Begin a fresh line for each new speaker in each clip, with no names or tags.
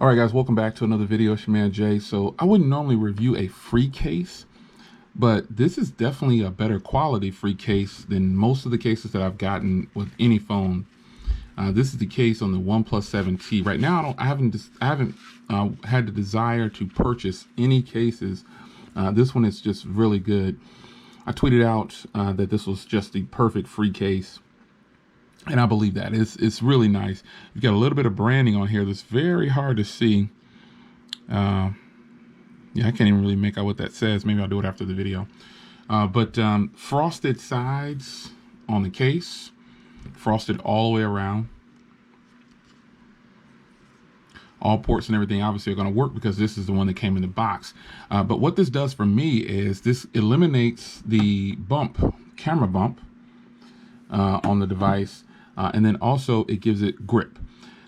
All right, guys, welcome back to another video. It's your man Jay. So I wouldn't normally review a free case, but this is definitely a better quality free case than most of the cases that I've gotten with any phone. This is the case on the OnePlus 7T. Right now, I haven't had the desire to purchase any cases. This one is just really good. I tweeted out that this was just the perfect free case. And I believe that it's really nice. You've got a little bit of branding on here that's very hard to see. Yeah, I can't even really make out what that says. Maybe I'll do it after the video. But frosted sides on the case, frosted all the way around. All ports and everything obviously are going to work because this is the one that came in the box. But what this does for me is this eliminates the camera bump on the device. And then also it gives it grip.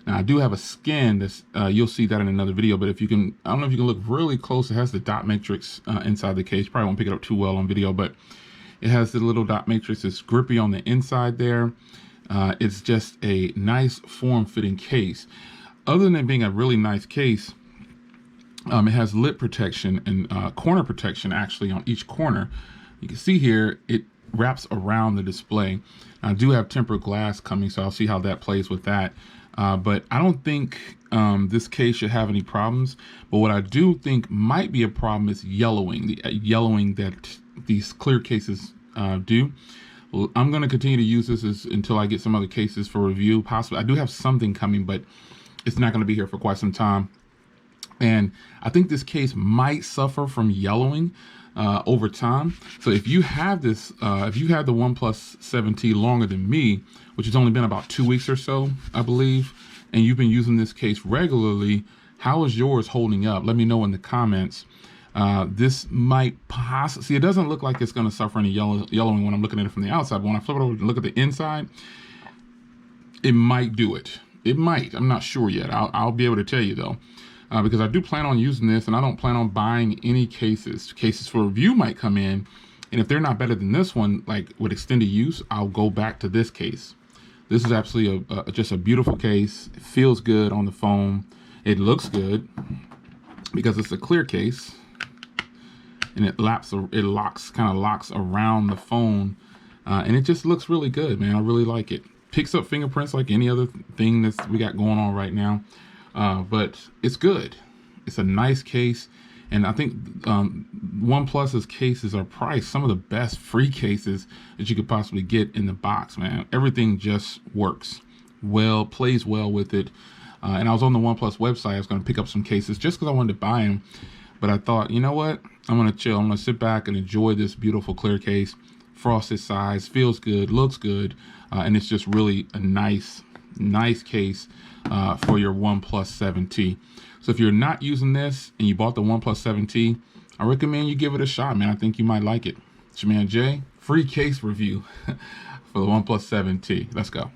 Now I do have a skin that's, you'll see that in another video, but if you can, I don't know if you can look really close, it has the dot matrix inside the case. Probably won't pick it up too well on video, but it has the little dot matrix. It's grippy on the inside there. It's just a nice form-fitting case. Other than it being a really nice case, it has lip protection and corner protection actually on each corner. You can see here, it wraps around the display. I do have tempered glass coming, so I'll see how that plays with that. But I don't think this case should have any problems. But what I do think might be a problem is yellowing, the yellowing that these clear cases do. Well, I'm going to continue to use this until I get some other cases for review. Possibly, I do have something coming, but it's not going to be here for quite some time. And I think this case might suffer from yellowing over time. So if you have this, if you had the OnePlus 7T longer than me, which has only been about 2 weeks or so, I believe, and you've been using this case regularly, how is yours holding up? Let me know in the comments. This might possibly, see, it doesn't look like it's going to suffer any yellowing when I'm looking at it from the outside. But when I flip it over and look at the inside, it might do it. It might. I'm not sure yet. I'll be able to tell you though. Because I do plan on using this, and I don't plan on buying any cases. Cases for review might come in, and if they're not better than this one, like with extended use, I'll go back to this case. This is absolutely just a beautiful case. It feels good on the phone. It looks good because it's a clear case, and it kind of locks around the phone, and it just looks really good, man. I really like it. Picks up fingerprints like any other thing that we got going on right now. But it's good. It's a nice case. And I think OnePlus's cases are probably some of the best free cases that you could possibly get in the box, man. Everything just works well, plays well with it. And I was on the OnePlus website. I was going to pick up some cases just because I wanted to buy them. But I thought, you know what? I'm going to chill. I'm going to sit back and enjoy this beautiful clear case. Frosted sides, feels good, looks good. And it's just really a nice case for your OnePlus 7T. So if you're not using this and you bought the OnePlus 7T, I recommend you give it a shot, man. I think you might like it. It's your man Jay, free case review for the OnePlus 7T. Let's go.